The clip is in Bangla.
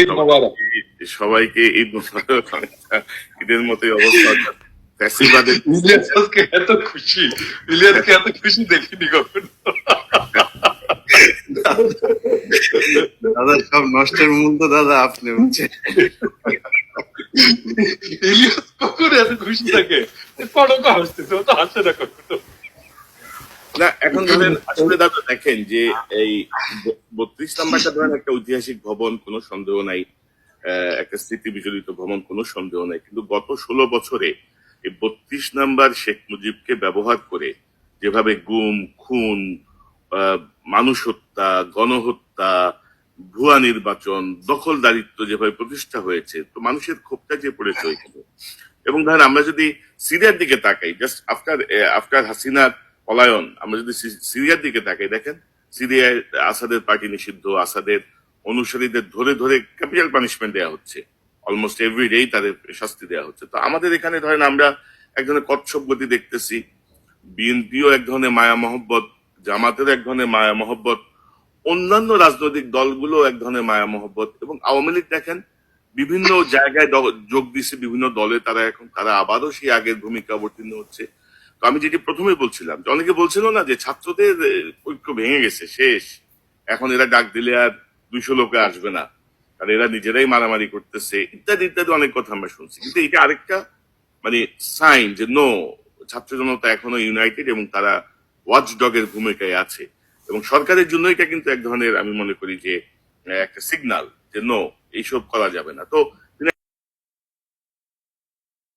ঈদ মোবারক। সবাইকে ঈদ মোবারক। ঈদের মতোই অবস্থা। ফ্যাসিবাদের ইলিয়াস আজকে এত খুশি, ইলিয়াসকে এত খুশি দেখিনি কখনো। দাদা সব নষ্টের মূল তো দাদা আপনি হচ্ছে। ইলিয়াস কখনো এত খুশি থাকে? কড়ক হাসতেছে, ও তো হাসে না কখনো। না, এখন ধরেন আসলে দাদা দেখেন যে এই 32 নাম্বারটা ধরেন একটা ঐতিহাসিক ভবন, কোনো সন্দেহ নাই, একটা স্মৃতি বিজড়িত ভবন, কোনো সন্দেহ নাই। কিন্তু গত 16 বছরে এই 32 নাম্বার শেখ মুজিবকে ব্যবহার করে যেভাবে গুম, খুন, মানুষ হত্যা, গণহত্যা, ভুয়া নির্বাচন, দখলদারিত্ব যেভাবে প্রতিষ্ঠা হয়েছে, তো মানুষের ক্ষোভটা যে পড়েছে ওইখানে। এবং ধরেন আমরা যদি সিরিয়ার দিকে তাকাই, জাস্ট আফটার হাসিনার পলায়ন, আমরা যদি সিরিয়ার দিকে তাকাই, দেখেন সিরিয়ায় আসাদের পার্টি নিষিদ্ধ, আসাদের অনুসারীদের ধরে ধরে ক্যাপিটাল পানিশমেন্ট দেওয়া হচ্ছে, অলমোস্ট এভরিডেই তাদের শাস্তি দেওয়া হচ্ছে। তো আমাদের এখানে ধরেন আমরা এক ধরনের কচ্ছপ গতি দেখতেছি, বিএনপিও এক ধরনের মায়া মহব্বত, জামাতের এক ধরনের মায়া মহব্বত, অন্যান্য রাজনৈতিক দলগুলো এক ধরনের মায়া মহব্বত, এবং আওয়ামী লীগ দেখেন বিভিন্ন জায়গায় যোগ দিচ্ছে, বিভিন্ন দলে তারা আবারও সেই আগের ভূমিকা অবতীর্ণ হচ্ছে। তো আমি যেটি প্রথমে বলছিলাম যে অনেকে বলছিল না যে ছাত্রদের ঐক্য ভেঙে গেছে, শেষ, এখন এরা ডাক দিলে আর 200 লোকে আসবে না, আর এরা নিজেরাই মারামারি করতেছে, ইত্যাদি ইত্যাদি অনেক কথা আমরা শুনছি। কিন্তু এটা আরেকটা মানে সাইন যে নো, ছাত্র জনতা এখনো ইউনাইটেড এবং তারা ওয়াচ ডগের ভূমিকায় আছে। এবং সরকারের জন্য এটা কিন্তু এক ধরনের, আমি মনে করি যে একটা সিগনাল যে নো, এইসব করা যাবে না। তো